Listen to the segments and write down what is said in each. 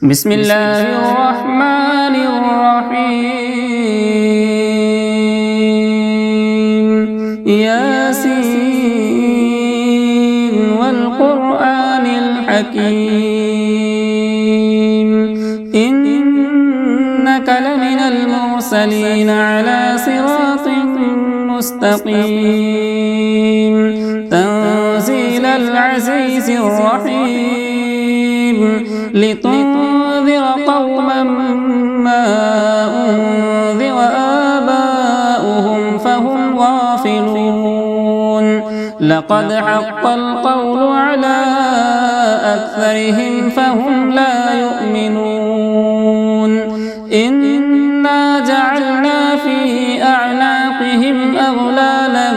بسم الله الرحمن الرحيم ياسين والقرآن الحكيم إنك لمن المرسلين على صراط مستقيم تنزيل العزيز الرحيم لتنذر قوما ما أنذر آباؤهم فهم غافلون لقد حق القول على أكثرهم فهم لا يؤمنون إنا جعلنا في أعناقهم أغلالا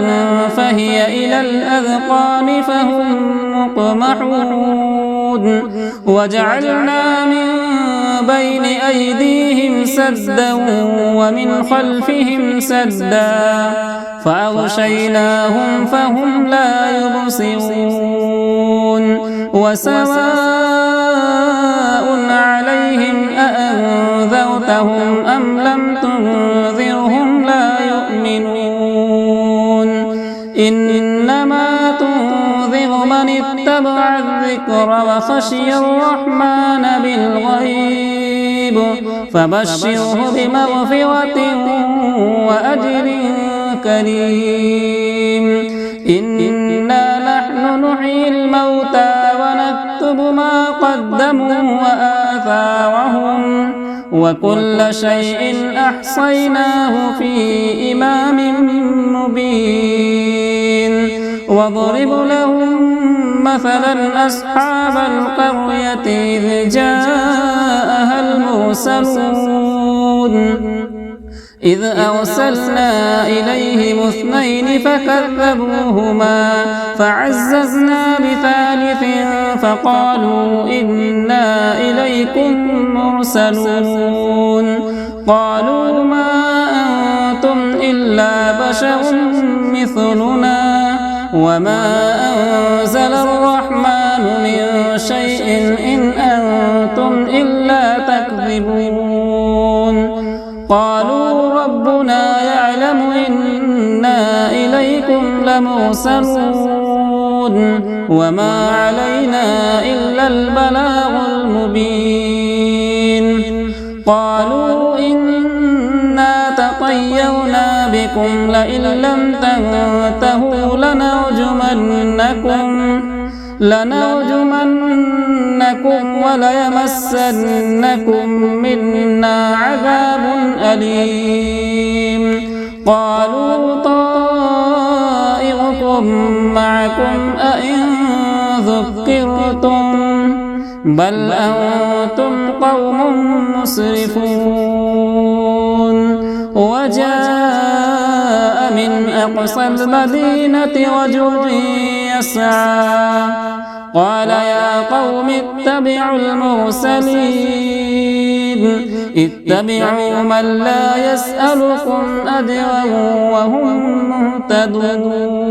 فهي إلى الأذقان فهم مقمحون وجعلنا من بين أيديهم سدا ومن خلفهم سدا فأغشيناهم فهم لا يبصرون وسواء عليهم أأنذرتهم أم لم تنذرهم لا يؤمنون إنما تنذر من اتبع الذكر وخشي الرحمن بالغيب فبشره بمغفرة وأجر كريم إنا نحن نحيي الموتى ونكتب ما قدموا وآثارهم وكل شيء أحصيناه في إمام مبين واضرب لهم مثلا أصحاب القرية إذ جاءها المرسلون إذ أرسلنا إليهم اثنين فكذبوهما فعززنا بثالث فقالوا إنا إليكم مرسلون قالوا ما أنتم إلا بشر مثلنا وما أنزل الرحمن من شيء إن أنتم إلا تكذبون قالوا ربنا يعلم إنا إليكم لمرسلون وما علينا إلا البلاغ المبين قالوا إنا تطيرنا بكم لئن لم تنتهوا لنرجمنكم وليمسنكم منا عذاب أليم قالوا طائركم معكم أئن ذكرتم بل أنتم قوم مسرفون وجاء من أقصى المدينة رجل يسعى قال يا قوم اتبعوا المرسلين اتبعوا من لا يسألكم أجرا وهم مهتدون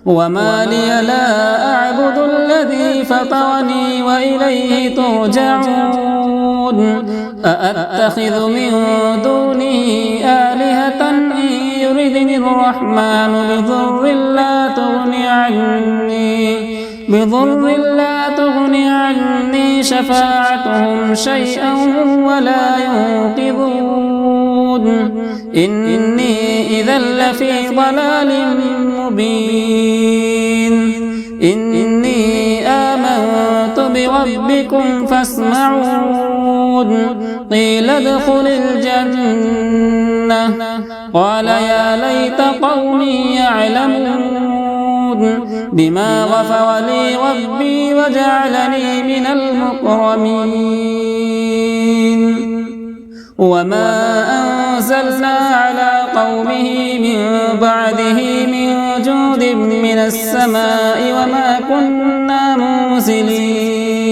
وما لي لا أعبد الذي فطرني وإليه ترجعون أأتخذ من دونه آلهة إن يردني الرحمن بضر لا تغني عني شفاعتهم شيئا ولا ينقذون إني إذا لفي ضلال مبين إني آمنت بربكم فاسمعون قيل ادخل الجنة قال يا ليت قومي يعلمون بما غفر لي ربي وجعلني من المكرمين وما أنزلنا على قومه من بعده من جود من السماء وما كنا منزلين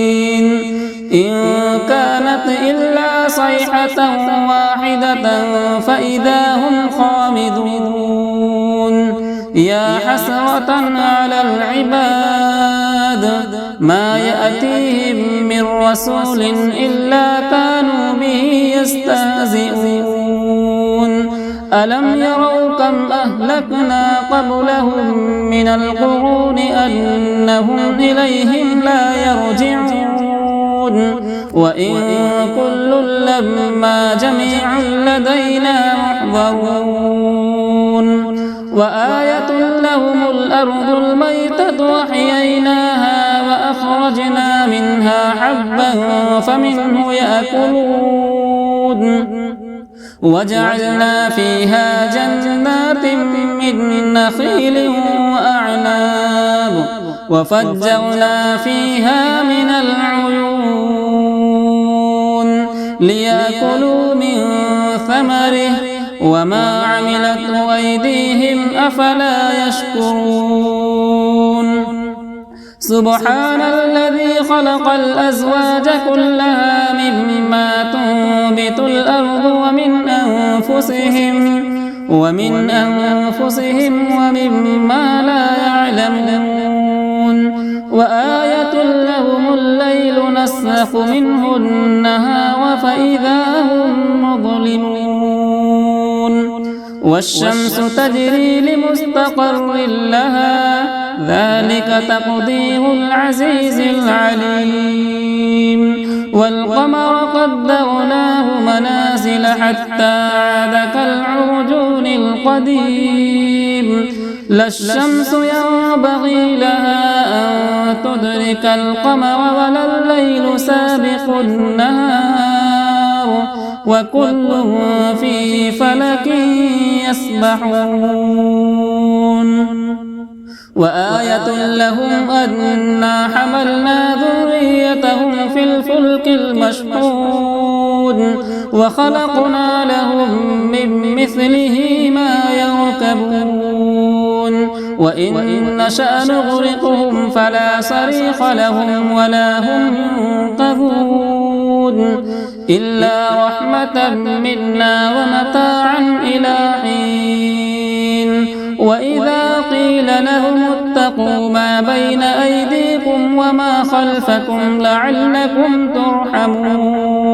إن كانت إلا صيحة واحدة فإذا هم خامدون يا حسرة على العباد ما يأتيهم من رسول إلا كانوا به يستهزئون ألم يروا كم أهلكنا قبلهم من القرون أنهم إليهم لا يرجعون وإن كل لما جميع لدينا محضرون وآية لهم الأرض الميتة وأحييناها وأخرجنا منها حبا فمنه يأكلون وجعلنا فيها جنات من نخيل وأعناب وفجرنا فيها من العيون ليأكلوا من ثمره وما عملته أيديهم أفلا يشكرون سبحان الذي خلق الأزواج كلها مما تنبت الأرض ومن أنفسهم ومما لا يعلمون وآية لهم الليل نسلخ منه النهار فإذا هم مظلمون والشمس تجري لمستقر لها ذلك تقدير العزيز العليم والقمر قدرناه منازل حتى عاد كالعرجون القديم لا الشمس ينبغي لها أن تدرك القمر ولا الليل سابق النهار وكل في فلك يسبحون وآية لهم أنا حملنا ذريتهم في الفلك المشحون وخلقنا لهم من مثله ما يركبون وإن نشأ نغرقهم فلا صريخ لهم ولا هم ينقذون إلا رحمة منا ومتاعا إلى حين وإذا قيل لهم اتقوا ما بين أيديكم وما خلفكم لعلكم ترحمون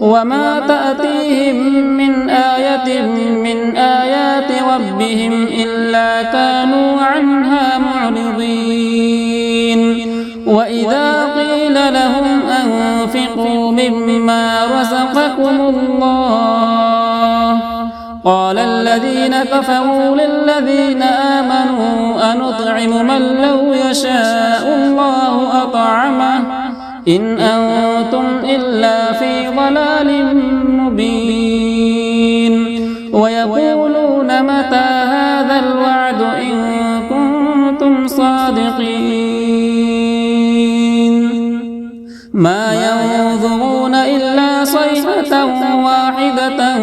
وما تأتيهم من آية من آيات ربهم إلا كانوا عنها معرضين وإذا قيل لهم أنفقوا مما رزقكم الله قال الذين كفروا للذين آمنوا أنطعم من لو يشاء الله أطعمه إن أنتم إلا في ضلال مبين ويقولون متى هذا الوعد إن كنتم صادقين ما ينظرون إلا صيحة واحدة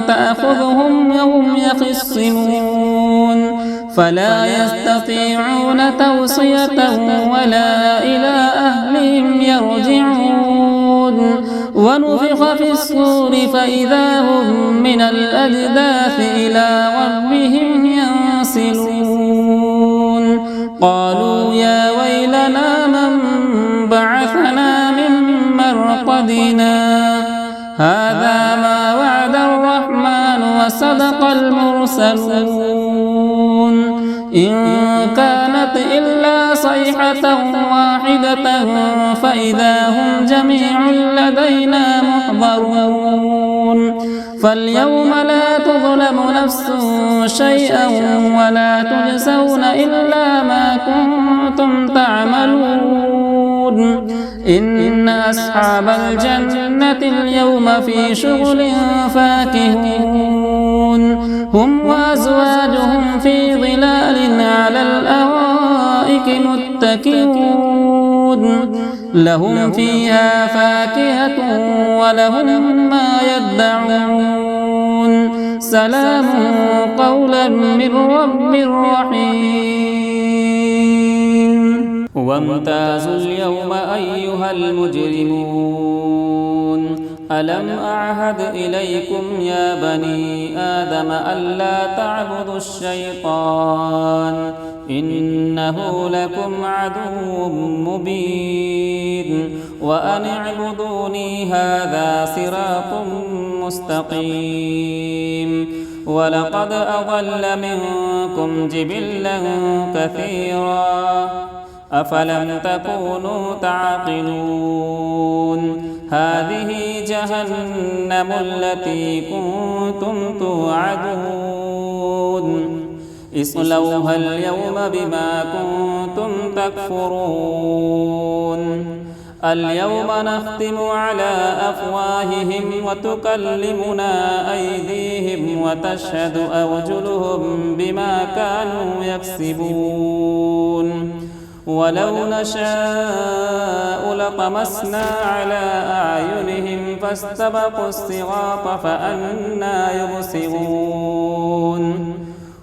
تأخذهم وهم يخصمون فلا يستطيعون توصية ولا إلى أهلهم يرجعون ونفخ في الصور فإذا هم من الأجداث إلى ربهم ينسلون قالوا يا ويلنا من بعثنا من مرقدنا هذا ما وعد الرحمن وصدق المرسلون إن كانت إلا صيحة واحدة فإذا هم جميع لدينا محضرون فاليوم لا تظلم نفس شيئا ولا تجزون إلا ما كنتم تعملون إن أصحاب الجنة اليوم في شغل فاكهون هم وأزواجهم في ظلال على الأرائك متكئون لهم فيها فاكهة ولهم ما يدعون سلام قولا من رب رحيم وامتازوا اليوم أيها المجرمون ألم أعهد إليكم يا بني آدم ألا تعبدوا الشيطان إنه لكم عدو مبين وأن اعبدوني هذا صراط مستقيم ولقد أضل منكم جبلا كثيرا أفلم تكونوا تعقلون هذه جهنم التي كنتم توعدون اصلوها اليوم بما كنتم تكفرون اليوم نختم على أفواههم وتكلمنا أيديهم وتشهد أرجلهم بما كانوا يكسبون ولو نشاء لطمسنا على أعينهم فاستبقوا الصراط فأنى يبصرون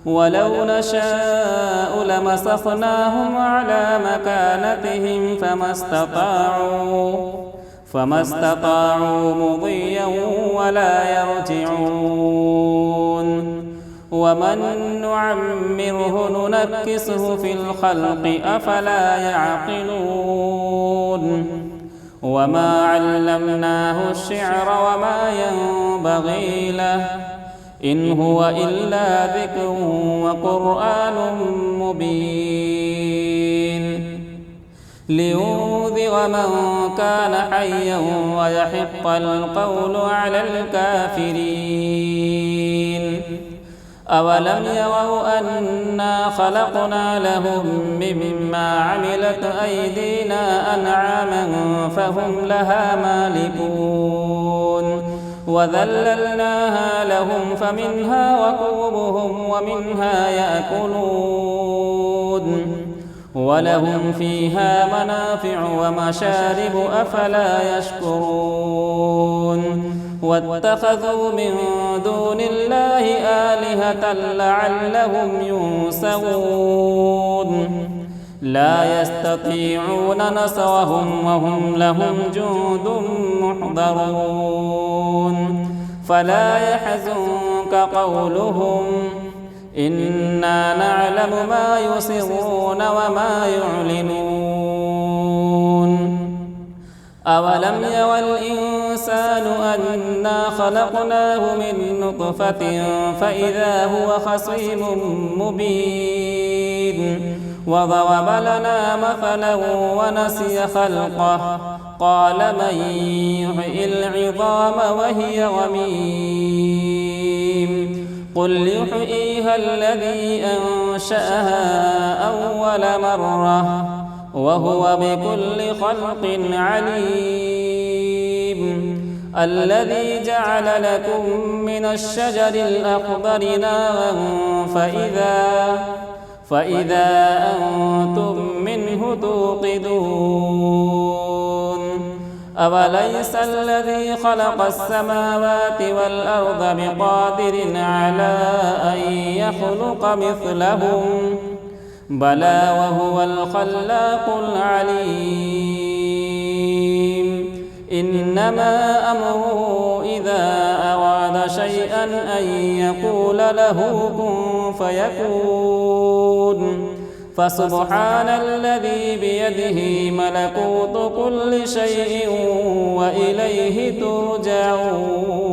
ولو نشاء لمسخناهم على مكانتهم فما استطاعوا مضيا ولا يرجعون ومن نعمره ننكسه في الخلق أفلا يعقلون وما علمناه الشعر وما ينبغي له إن هو إلا ذكر وقرآن مبين لينذر من كان حيا ويحق القول على الكافرين أولم يروا أنا خلقنا لهم مما عملت أيدينا أنعاما فهم لها مالكون وذللناها لهم فمنها ركوبهم ومنها يأكلون ولهم فيها منافع ومشارب أفلا يشكرون واتخذوا من دون الله آلهة لعلهم ينصرون لا يستطيعون نصرهم وهم لهم جند محضرون فلا يحزنك قولهم إنا نعلم ما يسرون وما يعلنون أولم ير الإنسان أنا خلقناه من نطفة فإذا هو خصيم مبين وضرب لنا مثلا ونسي خلقه قال من يحيي العظام وهي رميم قل يحييها الذي أنشأها أول مرة وهو بكل خلق عليم الذي جعل لكم من الشجر الأخضر نارا فإذا أنتم منه توقدون أوليس الذي خلق السماوات والأرض بقادر على أن يخلق مثلهم بلى وهو الخلاق العليم إنما أمره إذا أراد شيئا أن يقول له كن فيكون فسبحان الذي بيده ملكوت كل شيء وإليه ترجعون